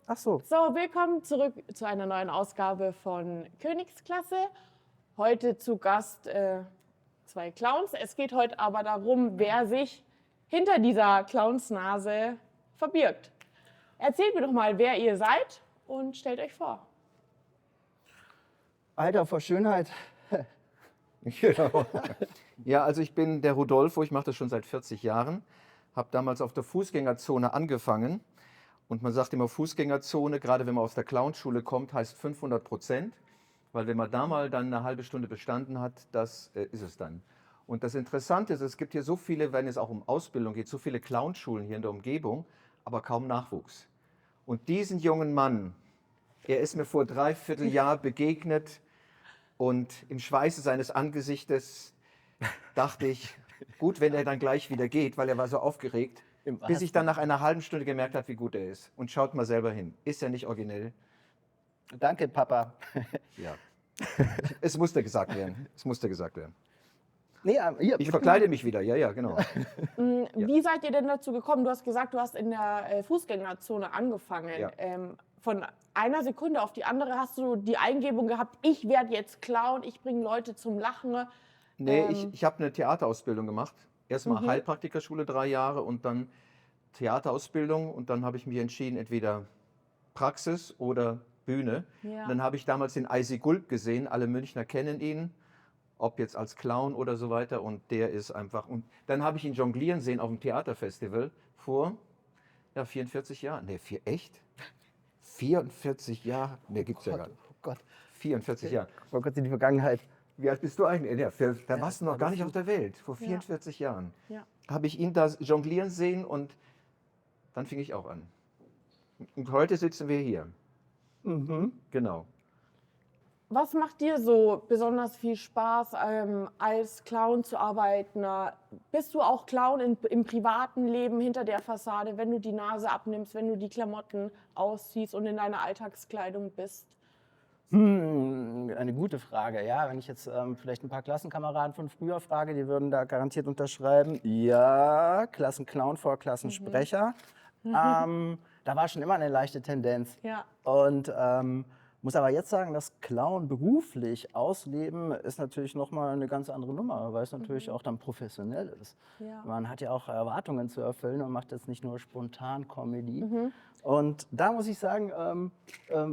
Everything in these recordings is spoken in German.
Ach so. So, willkommen zurück zu einer neuen Ausgabe von Königsklasse. Heute zu Gast zwei Clowns. Es geht heute aber darum, wer sich hinter dieser Clownsnase verbirgt. Erzählt mir doch mal, wer ihr seid und stellt euch vor. Alter vor Schönheit. Genau. Ja, also ich bin der Rodolfo, ich mache das schon seit 40 Jahren, habe damals auf der Fußgängerzone angefangen und man sagt immer Fußgängerzone, gerade wenn man aus der Clownschule kommt, heißt 500%, weil wenn man da mal dann eine halbe Stunde bestanden hat, das ist es dann. Und das Interessante ist, es gibt hier so viele, wenn es auch um Ausbildung geht, so viele Clownschulen hier in der Umgebung, aber kaum Nachwuchs. Und diesen jungen Mann, er ist mir vor 3/4 Jahr begegnet. Und im Schweiße seines Angesichtes dachte ich, gut, wenn er dann gleich wieder geht, weil er war so aufgeregt, bis ich dann nach einer halben Stunde gemerkt habe, wie gut er ist. Und schaut mal selber hin. Ist er nicht originell? Danke, Papa. Ja. Es musste gesagt werden. Es musste gesagt werden. Nee, hier, Ich verkleide mich wieder. Ja, genau. Wie seid ihr denn dazu gekommen? Du hast gesagt, du hast in der Fußgängerzone angefangen. Ja. Von einer Sekunde auf die andere hast du die Eingebung gehabt, ich werde jetzt Clown, ich bringe Leute zum Lachen. Nee, ich habe eine Theaterausbildung gemacht. Erstmal Heilpraktikerschule 3 Jahre und dann Theaterausbildung. Und dann habe ich mich entschieden, entweder Praxis oder Bühne. Ja. Und dann habe ich damals den Eisi Gulb gesehen. Alle Münchner kennen ihn, ob jetzt als Clown oder so weiter. Und der ist einfach. Und dann habe ich ihn jonglieren sehen auf dem Theaterfestival vor 44 Jahren. Nee, echt? 44 Jahre? Nee, gibt's ja gar nicht. Oh Gott. 44 Jahre. Oh Gott, in die Vergangenheit. Wie alt bist du eigentlich? Ja, da warst du noch gar nicht auf der Welt. Vor 44 Jahren Ja. habe ich ihn da jonglieren sehen und dann fing ich auch an. Und heute sitzen wir hier. Genau. Was macht dir so besonders viel Spaß, als Clown zu arbeiten? Bist du auch Clown im privaten Leben hinter der Fassade, wenn du die Nase abnimmst, wenn du die Klamotten ausziehst und in deiner Alltagskleidung bist? Eine gute Frage. Ja, wenn ich jetzt vielleicht ein paar Klassenkameraden von früher frage, die würden da garantiert unterschreiben. Ja, Klassenclown vor Klassensprecher. Da war schon immer eine leichte Tendenz. Ja. Und muss aber jetzt sagen, das Clown beruflich ausleben ist natürlich nochmal eine ganz andere Nummer, weil es natürlich auch dann professionell ist. Ja. Man hat ja auch Erwartungen zu erfüllen und macht jetzt nicht nur spontan Comedy. Und da muss ich sagen,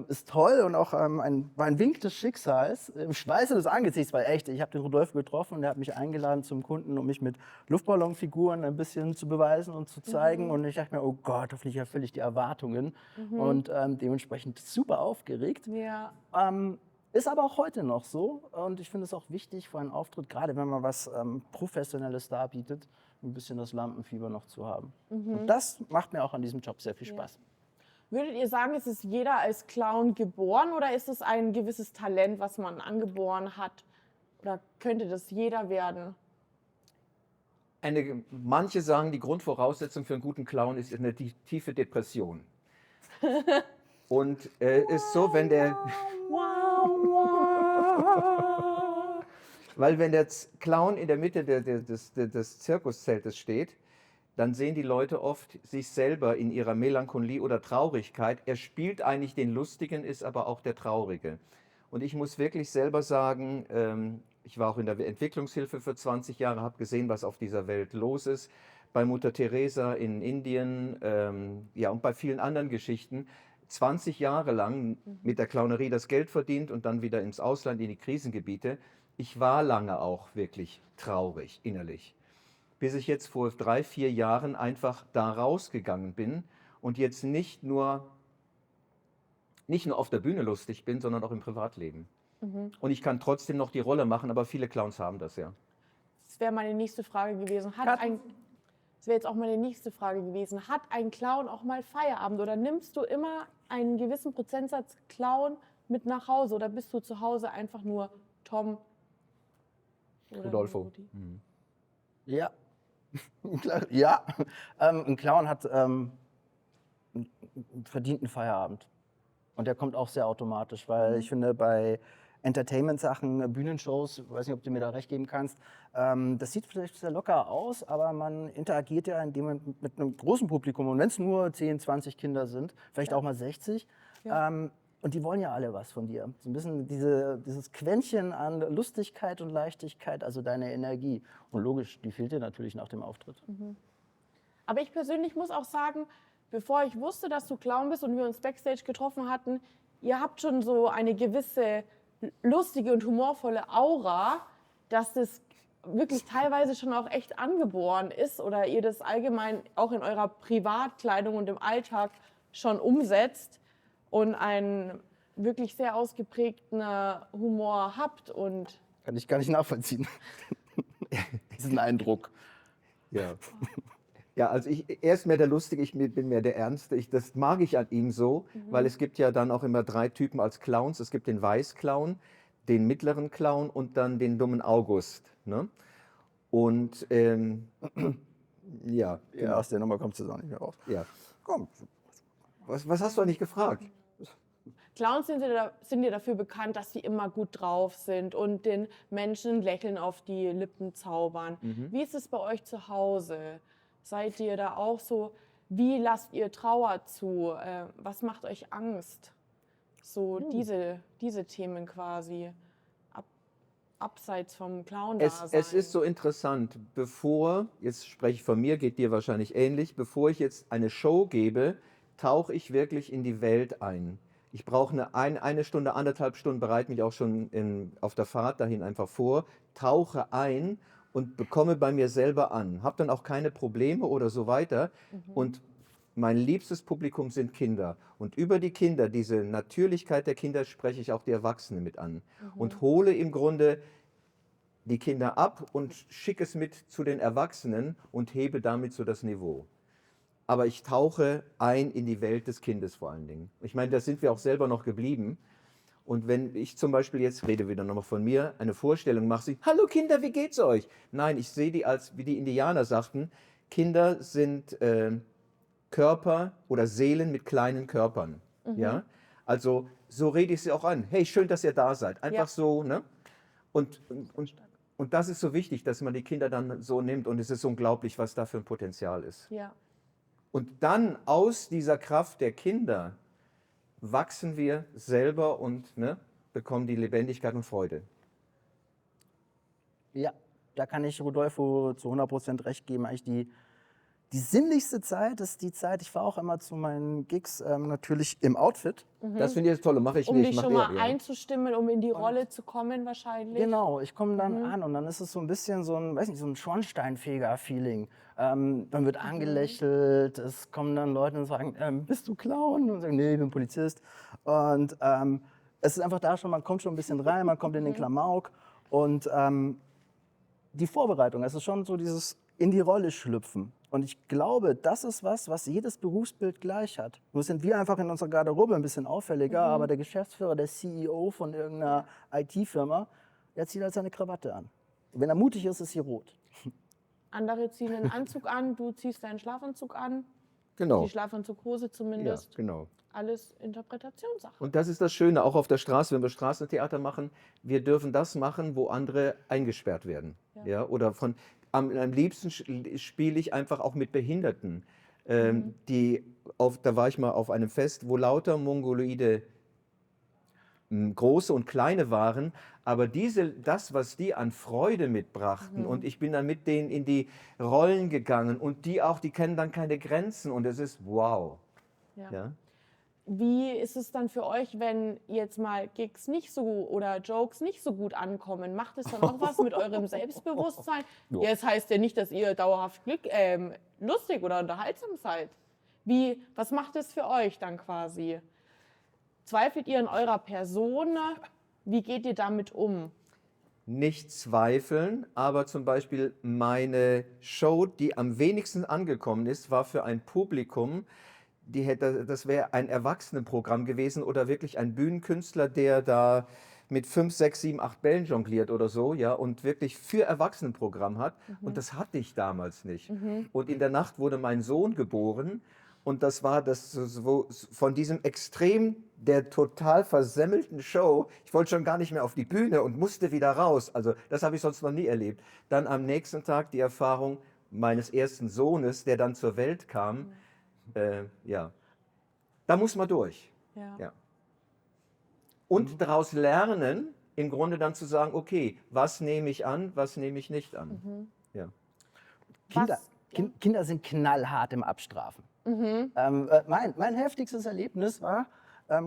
ist toll und auch war ein Wink des Schicksals, im Schweiße des Angesichts, weil echt, ich habe den Rodolfo getroffen und der hat mich eingeladen zum Kunden, um mich mit Luftballonfiguren ein bisschen zu beweisen und zu zeigen. Und ich dachte mir, oh Gott, hoffentlich erfülle ich die Erwartungen. Und dementsprechend super aufgeregt. Ja. Ist aber auch heute noch so und ich finde es auch wichtig für einen Auftritt, gerade wenn man was Professionelles darbietet, ein bisschen das Lampenfieber noch zu haben. Und das macht mir auch an diesem Job sehr viel Spaß. Würdet ihr sagen, ist es jeder als Clown geboren oder ist es ein gewisses Talent, was man angeboren hat? Oder könnte das jeder werden? Manche sagen, die Grundvoraussetzung für einen guten Clown ist eine tiefe Depression. Und ist so, wenn der... Weil wenn der Clown in der Mitte des Zirkuszeltes steht, dann sehen die Leute oft sich selber in ihrer Melancholie oder Traurigkeit. Er spielt eigentlich den Lustigen, ist aber auch der Traurige. Und ich muss wirklich selber sagen, ich war auch in der Entwicklungshilfe für 20 Jahre, habe gesehen, was auf dieser Welt los ist. Bei Mutter Teresa in Indien, ja, und bei vielen anderen Geschichten. 20 Jahre lang mit der Clownerie das Geld verdient und dann wieder ins Ausland, in die Krisengebiete. Ich war lange auch wirklich traurig innerlich, bis ich jetzt vor 3-4 Jahren einfach da rausgegangen bin und jetzt nicht nur auf der Bühne lustig bin, sondern auch im Privatleben. Und ich kann trotzdem noch die Rolle machen, aber viele Clowns haben das, ja. Das wäre meine nächste Frage gewesen. Das wäre jetzt auch meine nächste Frage gewesen. Hat ein Clown auch mal Feierabend oder nimmst du immer einen gewissen Prozentsatz Clown mit nach Hause oder bist du zu Hause einfach nur Tom oder Rodolfo. Rudi? Ja. Ja. Ein Clown hat einen verdienten Feierabend. Und der kommt auch sehr automatisch, weil ich finde, bei Entertainment-Sachen, Bühnenshows, ich weiß nicht, ob du mir da recht geben kannst. Das sieht vielleicht sehr locker aus, aber man interagiert ja in dem Moment mit einem großen Publikum. Und wenn es nur 10, 20 Kinder sind, vielleicht auch mal 60. Ja. Und die wollen ja alle was von dir. So ein bisschen dieses Quäntchen an Lustigkeit und Leichtigkeit, also deine Energie. Und logisch, die fehlt dir natürlich nach dem Auftritt. Aber ich persönlich muss auch sagen, bevor ich wusste, dass du Clown bist und wir uns Backstage getroffen hatten, ihr habt schon so eine gewisse lustige und humorvolle Aura, dass das wirklich teilweise schon auch echt angeboren ist oder ihr das allgemein auch in eurer Privatkleidung und im Alltag schon umsetzt und einen wirklich sehr ausgeprägten Humor habt. Und Kann ich gar nicht nachvollziehen. Diesen Eindruck. Ja. Ja, also er ist mehr der Lustige, ich bin mehr der Ernste. Das mag ich an ihm so, weil es gibt ja dann auch immer 3 Typen als Clowns. Es gibt den Weißclown, den mittleren Clown und dann den dummen August. Ne? Und ja, Ja, aus der Nummer kommst du auch nicht mehr raus. ja. Komm. Was hast du eigentlich gefragt? Clowns sind ja dafür bekannt, dass sie immer gut drauf sind und den Menschen ein Lächeln auf die Lippen zaubern. Wie ist es bei euch zu Hause? Seid ihr da auch so? Wie lasst ihr Trauer zu? Was macht euch Angst? So diese Themen quasi. Abseits vom Clown-Dasein. Es ist so interessant, jetzt spreche ich von mir, geht dir wahrscheinlich ähnlich, bevor ich jetzt eine Show gebe, tauche ich wirklich in die Welt ein. Ich brauche eine Stunde, 1,5 Stunden, bereite mich auch schon auf der Fahrt dahin einfach vor, tauche ein und bekomme bei mir selber an. Habe dann auch keine Probleme oder so weiter. Und mein liebstes Publikum sind Kinder. Und über die Kinder, diese Natürlichkeit der Kinder, spreche ich auch die Erwachsenen mit an. Und hole im Grunde die Kinder ab und schicke es mit zu den Erwachsenen und hebe damit so das Niveau. Aber ich tauche ein in die Welt des Kindes vor allen Dingen. Ich meine, da sind wir auch selber noch geblieben. Und wenn ich zum Beispiel jetzt, rede wieder nochmal von mir, eine Vorstellung mache, hallo Kinder, wie geht's euch? Nein, ich sehe die als, wie die Indianer sagten, Kinder sind Körper oder Seelen mit kleinen Körpern. Ja? Also so rede ich sie auch an. Hey, schön, dass ihr da seid. Einfach so, ne? Und das ist so wichtig, dass man die Kinder dann so nimmt. Und es ist unglaublich, was da für ein Potenzial ist. Ja. Und dann aus dieser Kraft der Kinder wachsen wir selber und bekommen die Lebendigkeit und Freude. Ja, da kann ich Rodolfo zu 100% recht geben. Eigentlich die sinnlichste Zeit ist die Zeit, ich fahre auch immer zu meinen Gigs natürlich im Outfit. Das finde ich jetzt toll, mache ich Um nicht. dich schon mal einzustimmen, um in die Rolle zu kommen wahrscheinlich. Genau, ich komme dann an und dann ist es so ein bisschen so ein, weiß nicht, so ein Schornsteinfeger-Feeling. Man wird angelächelt, es kommen dann Leute und sagen, bist du Clown? Und sagen, nee, ich bin Polizist. Und es ist einfach da schon, man kommt schon ein bisschen rein, man kommt in den Klamauk. Und die Vorbereitung, es ist schon so dieses in die Rolle schlüpfen. Und ich glaube, das ist was jedes Berufsbild gleich hat. Nur sind wir einfach in unserer Garderobe ein bisschen auffälliger, aber der Geschäftsführer, der CEO von irgendeiner IT-Firma, der zieht halt seine Krawatte an. Und wenn er mutig ist, ist sie rot. Andere ziehen einen Anzug an, du ziehst deinen Schlafanzug an. Genau. Die Schlafanzughose zumindest. Ja, genau. Alles Interpretationssache. Und das ist das Schöne, auch auf der Straße, wenn wir Straßentheater machen, wir dürfen das machen, wo andere eingesperrt werden. Ja. Oder am liebsten spiele ich einfach auch mit Behinderten. Da war ich mal auf einem Fest, wo lauter Mongoloide große und kleine waren, aber das, was die an Freude mitbrachten und ich bin dann mit denen in die Rollen gegangen und die kennen dann keine Grenzen und es ist wow. Ja. Wie ist es dann für euch, wenn jetzt mal Gigs nicht so oder Jokes nicht so gut ankommen? Macht es dann auch was mit eurem Selbstbewusstsein? Ja, es heißt ja nicht, dass ihr dauerhaft lustig oder unterhaltsam seid. Was macht es für euch dann quasi? Zweifelt ihr an eurer Person? Wie geht ihr damit um? Nicht zweifeln, aber zum Beispiel meine Show, die am wenigsten angekommen ist, war für ein Publikum, das wäre ein Erwachsenenprogramm gewesen oder wirklich ein Bühnenkünstler, der da mit 5, 6, 7, 8 Bällen jongliert oder so, ja, und wirklich für Erwachsenenprogramm hat. Und das hatte ich damals nicht. Und in der Nacht wurde mein Sohn geboren Und das war das so, von diesem Extrem der total versemmelten Show. Ich wollte schon gar nicht mehr auf die Bühne und musste wieder raus. Also das habe ich sonst noch nie erlebt. Dann am nächsten Tag die Erfahrung meines ersten Sohnes, der dann zur Welt kam. Ja, da muss man durch. Ja. Ja. Und daraus lernen, im Grunde dann zu sagen, okay, was nehme ich an, was nehme ich nicht an. Ja. Kinder sind knallhart im Abstrafen. Mein heftigstes Erlebnis war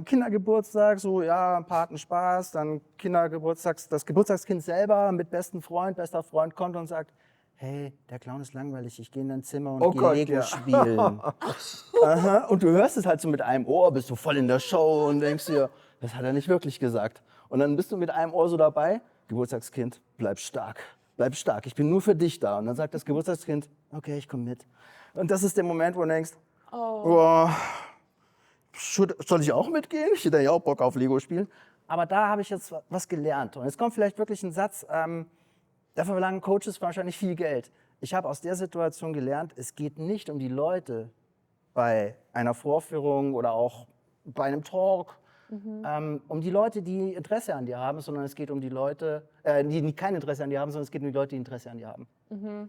Kindergeburtstag, so ja, Patenspaß, dann das Geburtstagskind selber mit bester Freund kommt und sagt, hey, der Clown ist langweilig, ich gehe in dein Zimmer und gehe Lego spielen. Aha. Und du hörst es halt so mit einem Ohr, bist du voll in der Show und denkst dir, das hat er nicht wirklich gesagt. Und dann bist du mit einem Ohr so dabei, Geburtstagskind, bleib stark, ich bin nur für dich da. Und dann sagt das Geburtstagskind, okay, ich komme mit. Und das ist der Moment, wo du denkst, oh, soll ich auch mitgehen? Ich hätte ja auch Bock auf Lego spielen. Aber da habe ich jetzt was gelernt. Und jetzt kommt vielleicht wirklich ein Satz, dafür verlangen Coaches wahrscheinlich viel Geld. Ich habe aus der Situation gelernt, es geht nicht um die Leute bei einer Vorführung oder auch bei einem Talk, um die Leute, die Interesse an dir haben, sondern es geht um die Leute, die kein Interesse an dir haben, sondern es geht um die Leute, die Interesse an dir haben.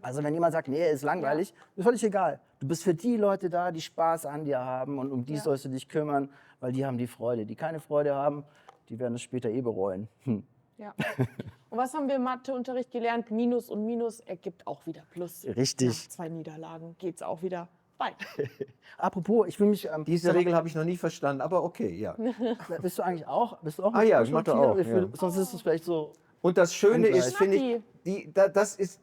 Also wenn jemand sagt, nee, ist langweilig, ist völlig egal. Du bist für die Leute da, die Spaß an dir haben und um die sollst du dich kümmern, weil die haben die Freude. Die keine Freude haben, die werden es später bereuen. Ja. Und was haben wir im Matheunterricht gelernt? Minus und Minus ergibt auch wieder Plus. Richtig. Nach 2 Niederlagen geht es auch wieder weiter. Apropos, ich will mich... Diese Regel habe ich noch nie verstanden, aber okay, ja. Bist du eigentlich auch? Ja, ich mache auch. Ja. Sonst ist es vielleicht so... Und das Schöne ist, Schnappi. finde ich, das ist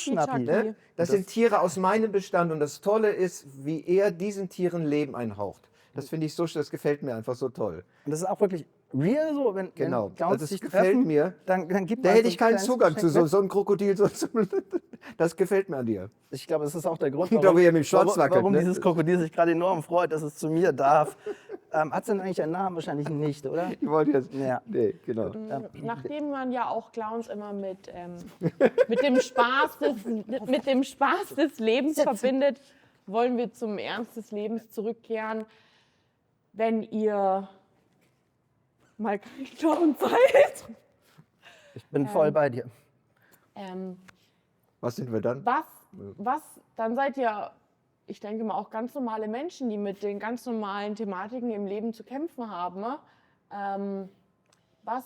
Schnappi. ne? Das sind Tiere aus meinem Bestand und das Tolle ist, wie er diesen Tieren Leben einhaucht. Das finde ich so, das gefällt mir einfach so toll. Und das ist auch wirklich real so, wenn Genau, Clowns das sich gefällt treffen, mir. dann gibt Da man hätte so ich ein keinen kleines Zugang zu Geschenk so einem Krokodil. Das gefällt mir an dir. Ich glaube, das ist auch der Grund, Da wie er mit dem Schwanz wackelt, warum ne? dieses Krokodil sich gerade enorm freut, dass es zu mir darf. Hat es denn eigentlich einen Namen? Wahrscheinlich nicht, oder? Ich wollte jetzt. Ja. Nee, genau. Nachdem man ja auch Clowns immer mit dem Spaß des Lebens verbindet, wollen wir zum Ernst des Lebens zurückkehren. Wenn ihr mal kein Clown seid. Ich bin voll bei dir. Was sind wir dann? Dann seid ihr, ich denke mal, auch ganz normale Menschen, die mit den ganz normalen Thematiken im Leben zu kämpfen haben. Was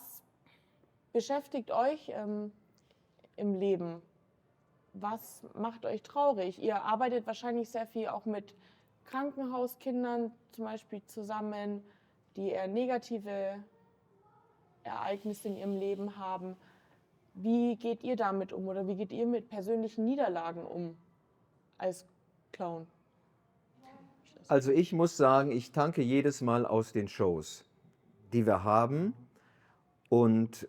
beschäftigt euch im Leben? Was macht euch traurig? Ihr arbeitet wahrscheinlich sehr viel auch mit Krankenhauskindern zum Beispiel zusammen, die eher negative Ereignisse in ihrem Leben haben. Wie geht ihr damit um oder wie geht ihr mit persönlichen Niederlagen um als Clown? Also ich muss sagen, ich tanke jedes Mal aus den Shows, die wir haben. Und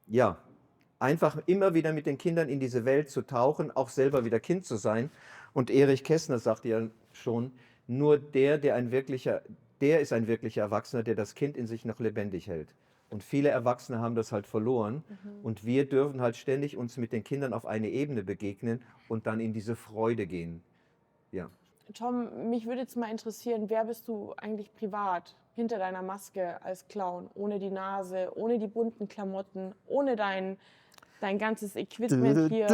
ja, einfach immer wieder mit den Kindern in diese Welt zu tauchen, auch selber wieder Kind zu sein. Und Erich Kästner sagte ja schon, nur der ist ein wirklicher Erwachsener, der das Kind in sich noch lebendig hält. Und viele Erwachsene haben das halt verloren. Und wir dürfen halt ständig uns mit den Kindern auf eine Ebene begegnen und dann in diese Freude gehen. Ja. Tom, mich würde jetzt mal interessieren, wer bist du eigentlich privat hinter deiner Maske als Clown? Ohne die Nase, ohne die bunten Klamotten, ohne dein ganzes Equipment hier.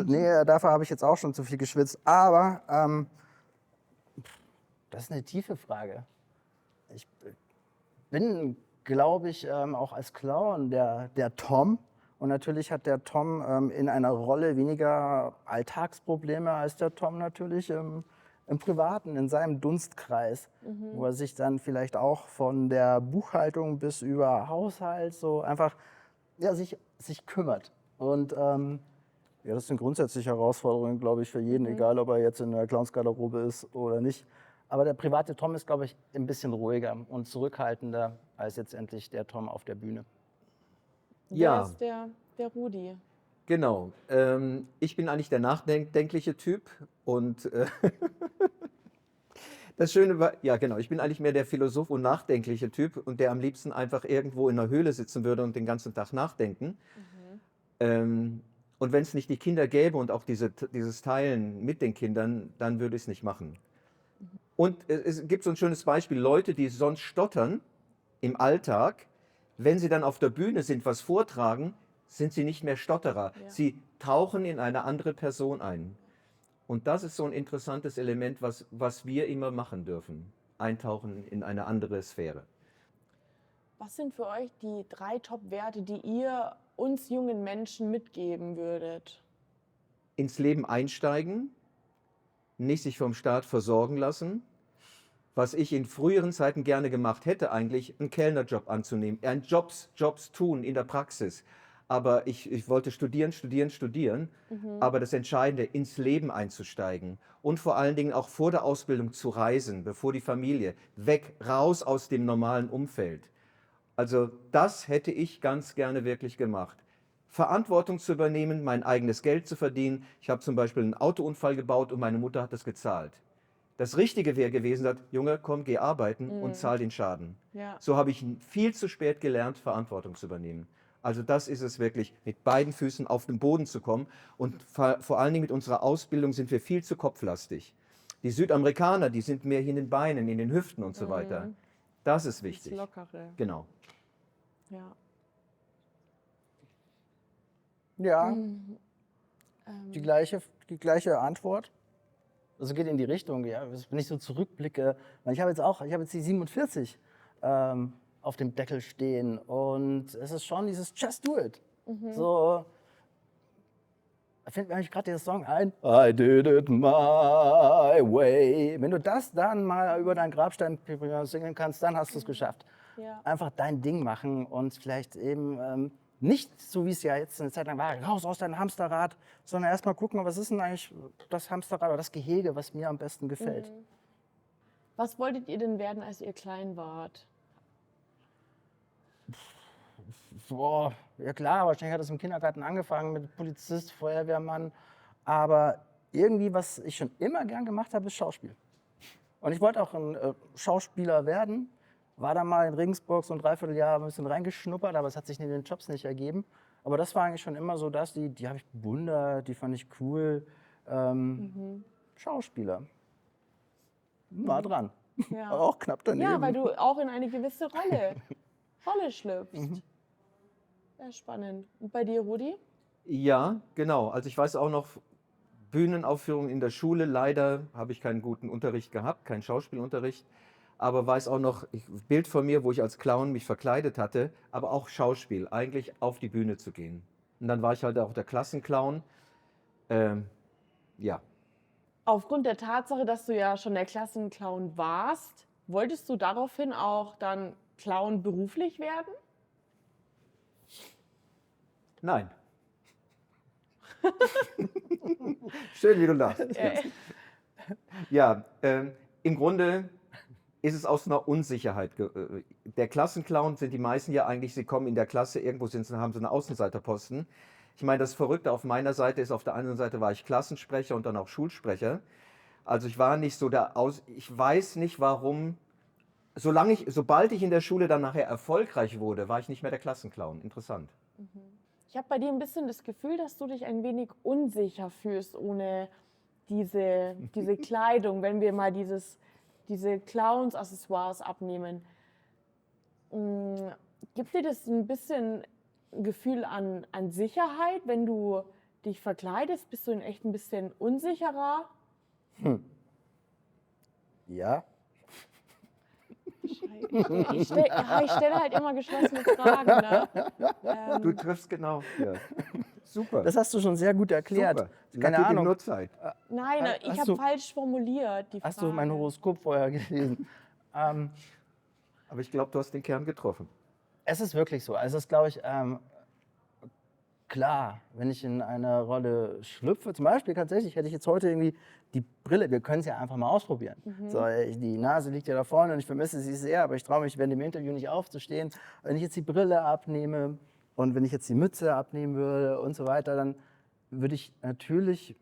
Nee, dafür habe ich jetzt auch schon zu viel geschwitzt. Aber das ist eine tiefe Frage. Ich bin, glaube ich, auch als Clown der Tom. Und natürlich hat der Tom in einer Rolle weniger Alltagsprobleme als der Tom natürlich im Privaten, in seinem Dunstkreis, wo er sich dann vielleicht auch von der Buchhaltung bis über Haushalt so einfach sich kümmert. Und das ist eine grundsätzliche Herausforderung, glaube ich, für jeden, egal ob er jetzt in der Clownsgarderobe ist oder nicht. Aber der private Tom ist, glaube ich, ein bisschen ruhiger und zurückhaltender als jetzt endlich der Tom auf der Bühne. Wer ist der Rudi? Genau. Ich bin eigentlich der nachdenkliche Typ und das Schöne war, ja genau, ich bin eigentlich mehr der Philosoph und nachdenkliche Typ und der am liebsten einfach irgendwo in einer Höhle sitzen würde und den ganzen Tag nachdenken. Und Und wenn es nicht die Kinder gäbe und auch dieses Teilen mit den Kindern, dann würde ich es nicht machen. Und es gibt so ein schönes Beispiel, Leute, die sonst stottern im Alltag, wenn sie dann auf der Bühne sind, was vortragen, sind sie nicht mehr Stotterer. Ja. Sie tauchen in eine andere Person ein. Und das ist so ein interessantes Element, was wir immer machen dürfen. Eintauchen in eine andere Sphäre. Was sind für euch die 3 Top-Werte, die ihr uns jungen Menschen mitgeben würdet? Ins Leben einsteigen, nicht sich vom Staat versorgen lassen. Was ich in früheren Zeiten gerne gemacht hätte, eigentlich einen Kellnerjob anzunehmen, Jobs tun in der Praxis. Aber ich wollte studieren. Aber das Entscheidende, ins Leben einzusteigen und vor allen Dingen auch vor der Ausbildung zu reisen, bevor die Familie, weg, raus aus dem normalen Umfeld. Also das hätte ich ganz gerne wirklich gemacht. Verantwortung zu übernehmen, mein eigenes Geld zu verdienen. Ich habe zum Beispiel einen Autounfall gebaut und meine Mutter hat das gezahlt. Das Richtige wäre gewesen, sagt, Junge, komm, geh arbeiten und zahl den Schaden. Ja. So habe ich viel zu spät gelernt, Verantwortung zu übernehmen. Also das ist es wirklich, mit beiden Füßen auf den Boden zu kommen. Und vor allen Dingen mit unserer Ausbildung sind wir viel zu kopflastig. Die Südamerikaner, die sind mehr hier in den Beinen, in den Hüften und so weiter. Das ist wichtig. Das Lockere. Genau. Ja. Ja, die gleiche Antwort. Also geht in die Richtung, ja, wenn ich so zurückblicke, weil ich habe jetzt die 47 auf dem Deckel stehen und es ist schon dieses Just Do It. So, da fällt mir eigentlich gerade der Song ein, I did it my way. Wenn du das dann mal über deinen Grabstein singen kannst, dann hast du es geschafft. Ja. Einfach dein Ding machen und vielleicht eben nicht, so wie es ja jetzt eine Zeit lang war, raus aus deinem Hamsterrad, sondern erstmal gucken, was ist denn eigentlich das Hamsterrad oder das Gehege, was mir am besten gefällt. Was wolltet ihr denn werden, als ihr klein wart? Boah, ja klar, wahrscheinlich hat es im Kindergarten angefangen mit Polizist, Feuerwehrmann, aber irgendwie, was ich schon immer gern gemacht habe, ist Schauspiel. Und ich wollte auch ein Schauspieler werden. War da mal in Regensburg so ein Dreivierteljahr ein bisschen reingeschnuppert, aber es hat sich in den Jobs nicht ergeben. Aber das war eigentlich schon immer so das, die habe ich bewundert, die fand ich cool. Schauspieler. War dran. Ja. Aber auch knapp daneben. Ja, weil du auch in eine gewisse Rolle schlüpfst. Sehr spannend. Und bei dir, Rudi? Ja, genau. Also ich weiß auch noch, Bühnenaufführungen in der Schule. Leider habe ich keinen guten Unterricht gehabt, keinen Schauspielunterricht. Aber weiß auch noch, ein Bild von mir, wo ich als Clown mich verkleidet hatte, aber auch Schauspiel, eigentlich auf die Bühne zu gehen. Und dann war ich halt auch der Klassenclown. Ja. Aufgrund der Tatsache, dass du ja schon der Klassenclown warst, wolltest du daraufhin auch dann Clown beruflich werden? Nein. Schön, wie du lachst. Ja, im Grunde ist es aus einer Unsicherheit. Der Klassenclown sind die meisten ja eigentlich, sie kommen in der Klasse, irgendwo haben sie einen Außenseiterposten. Ich meine, das Verrückte auf meiner Seite ist, auf der anderen Seite war ich Klassensprecher und dann auch Schulsprecher. Also ich war nicht so ich weiß nicht warum, sobald ich in der Schule dann nachher erfolgreich wurde, war ich nicht mehr der Klassenclown. Interessant. Ich habe bei dir ein bisschen das Gefühl, dass du dich ein wenig unsicher fühlst ohne diese Kleidung, wenn wir mal diese Clowns-Accessoires abnehmen. Gibt dir das ein bisschen Gefühl an Sicherheit, wenn du dich verkleidest? Bist du in echt ein bisschen unsicherer? Ja. Ich stelle halt immer geschlossene Fragen. Ne? Du triffst genau. Ja. Super. Das hast du schon sehr gut erklärt. Super. Keine Lass dir Ahnung. nur Zeit. Nein, ich Hast habe du- falsch formuliert. Die Hast du Frage. mein Horoskop vorher gelesen? Aber ich glaube, du hast den Kern getroffen. Es ist wirklich so. Also es ist, glaube ich, klar, wenn ich in eine Rolle schlüpfe, zum Beispiel tatsächlich hätte ich jetzt heute irgendwie die Brille, wir können es ja einfach mal ausprobieren. So, die Nase liegt ja da vorne und ich vermisse sie sehr, aber ich traue mich während dem Interview nicht aufzustehen. Wenn ich jetzt die Brille abnehme und wenn ich jetzt die Mütze abnehmen würde und so weiter, dann würde ich natürlich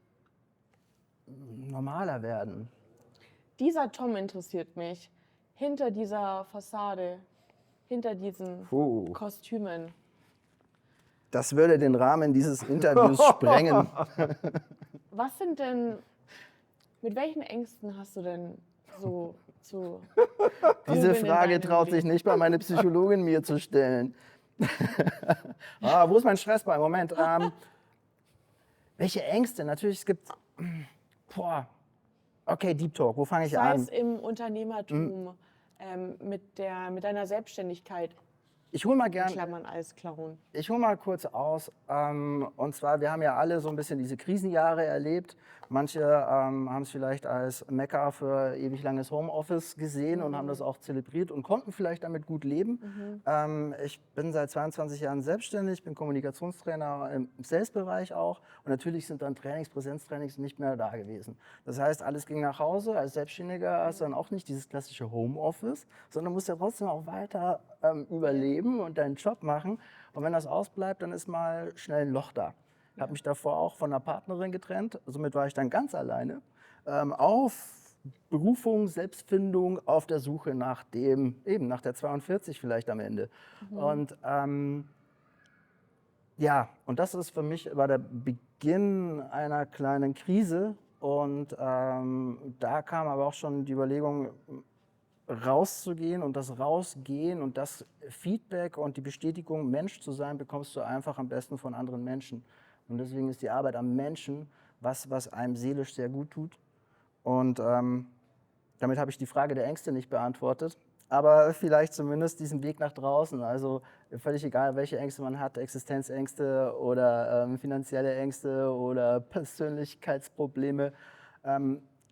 normaler werden. Dieser Tom interessiert mich. Hinter dieser Fassade, hinter diesen Puh. Kostümen. Das würde den Rahmen dieses Interviews sprengen. Was sind denn, mit welchen Ängsten hast du denn so zu Diese grübeln in Frage deinem traut sich Leben? nicht mal meine Psychologin mir zu stellen. Wo ist mein Stressball? Moment. Welche Ängste? Natürlich, es gibt. Boah. Okay, Deep Talk. Wo fange ich Sei an? es im Unternehmertum, mit deiner Selbstständigkeit, Ich hole mal in gern. Klammern als Clown. Ich hole mal kurz aus. Und zwar, wir haben ja alle so ein bisschen diese Krisenjahre erlebt. Manche haben es vielleicht als Mekka für ewig langes Homeoffice gesehen und haben das auch zelebriert und konnten vielleicht damit gut leben. Ich bin seit 22 Jahren selbstständig, bin Kommunikationstrainer im Sales-Bereich auch. Und natürlich sind dann Präsenztrainings nicht mehr da gewesen. Das heißt, alles ging nach Hause. Als Selbstständiger hast du dann auch nicht dieses klassische Homeoffice, sondern musst ja trotzdem auch weiter überleben und deinen Job machen. Und wenn das ausbleibt, dann ist mal schnell ein Loch da. Ich habe mich davor auch von einer Partnerin getrennt. Somit war ich dann ganz alleine auf Berufung, Selbstfindung, auf der Suche nach dem, eben nach der 42 vielleicht am Ende. Und ja, und das ist für mich, war der Beginn einer kleinen Krise. Und da kam aber auch schon die Überlegung, rauszugehen, und das Rausgehen und das Feedback und die Bestätigung, Mensch zu sein, bekommst du einfach am besten von anderen Menschen. Und deswegen ist die Arbeit am Menschen was einem seelisch sehr gut tut. Und damit habe ich die Frage der Ängste nicht beantwortet, aber vielleicht zumindest diesen Weg nach draußen. Also völlig egal, welche Ängste man hat, Existenzängste oder finanzielle Ängste oder Persönlichkeitsprobleme,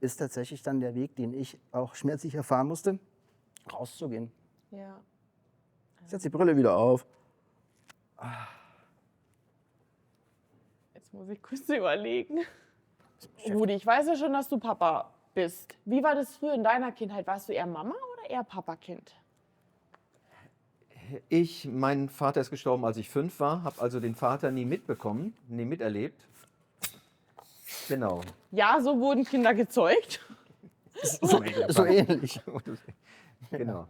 ist tatsächlich dann der Weg, den ich auch schmerzlich erfahren musste, rauszugehen. Ja. Ich setze die Brille wieder auf. Jetzt muss ich kurz überlegen. Rudi, ich weiß ja schon, dass du Papa bist. Wie war das früher in deiner Kindheit? Warst du eher Mama oder eher Papakind? Mein Vater ist gestorben, als ich 5 war, habe also den Vater nie mitbekommen, nie miterlebt. Genau. Ja, so wurden Kinder gezeugt. So ähnlich. Genau.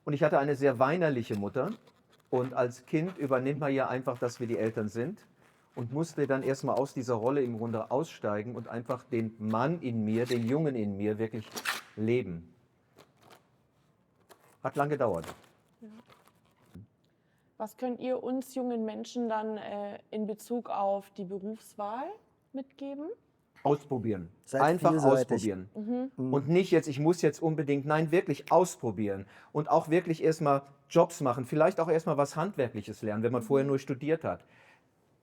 Und ich hatte eine sehr weinerliche Mutter. Und als Kind übernimmt man ja einfach, dass wir die Eltern sind. Und musste dann erstmal aus dieser Rolle im Grunde aussteigen und einfach den Mann in mir, den Jungen in mir wirklich leben. Hat lang gedauert. Was könnt ihr uns jungen Menschen dann in Bezug auf die Berufswahl mitgeben? Ausprobieren. Seid Einfach vielseitig. ausprobieren. Und nicht jetzt, ich muss jetzt unbedingt, nein, wirklich ausprobieren. Und auch wirklich erstmal Jobs machen. Vielleicht auch erstmal was Handwerkliches lernen, wenn man vorher nur studiert hat.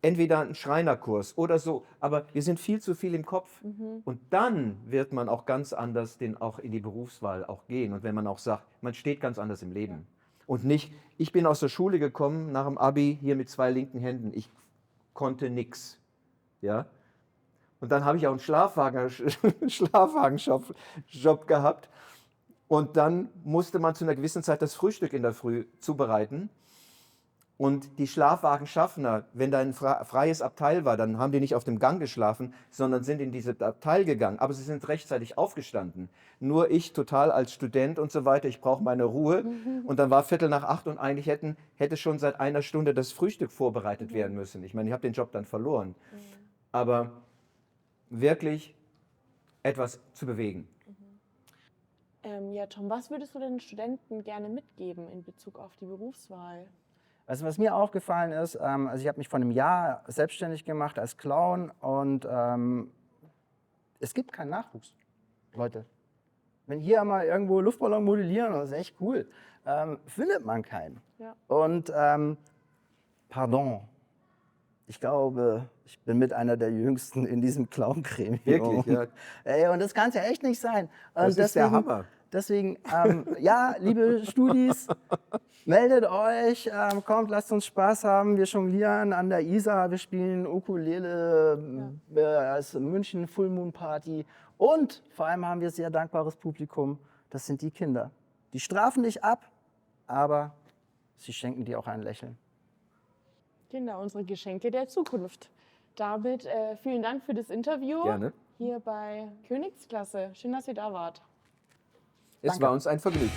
Entweder einen Schreinerkurs oder so. Aber wir sind viel zu viel im Kopf. Und dann wird man auch ganz anders auch in die Berufswahl auch gehen. Und wenn man auch sagt, man steht ganz anders im Leben. Und nicht, ich bin aus der Schule gekommen nach dem Abi hier mit 2 linken Händen. Ich konnte nichts. Ja? Und dann habe ich auch einen Schlafwagenjob gehabt. Und dann musste man zu einer gewissen Zeit das Frühstück in der Früh zubereiten. Und die Schlafwagenschaffner, wenn da ein freies Abteil war, dann haben die nicht auf dem Gang geschlafen, sondern sind in dieses Abteil gegangen. Aber sie sind rechtzeitig aufgestanden. Nur ich, total als Student und so weiter, ich brauche meine Ruhe. Und dann war 7:45 und eigentlich hätte schon seit einer Stunde das Frühstück vorbereitet werden müssen. Ich meine, ich habe den Job dann verloren. Aber wirklich etwas zu bewegen. Ja, Tom, was würdest du den Studenten gerne mitgeben in Bezug auf die Berufswahl? Also was mir aufgefallen ist, also ich habe mich vor einem Jahr selbstständig gemacht als Clown und es gibt keinen Nachwuchs, Leute. Wenn hier mal irgendwo Luftballon modellieren, das ist echt cool, findet man keinen. Ja. Und pardon, ich glaube, ich bin mit einer der Jüngsten in diesem Clown-Gremium. Wirklich, ja. Ey, und das kann es ja echt nicht sein. Das ist der Hammer. Deswegen, ja, liebe Studis, meldet euch, kommt, lasst uns Spaß haben. Wir jonglieren an der Isar, wir spielen Ukulele als München Full Moon Party. Und vor allem haben wir sehr dankbares Publikum, das sind die Kinder. Die strafen dich ab, aber sie schenken dir auch ein Lächeln. Genau, unsere Geschenke der Zukunft. Damit vielen Dank für das Interview Gerne. hier bei Königsklasse. Schön, dass ihr da wart. Es Danke. war uns ein Vergnügen.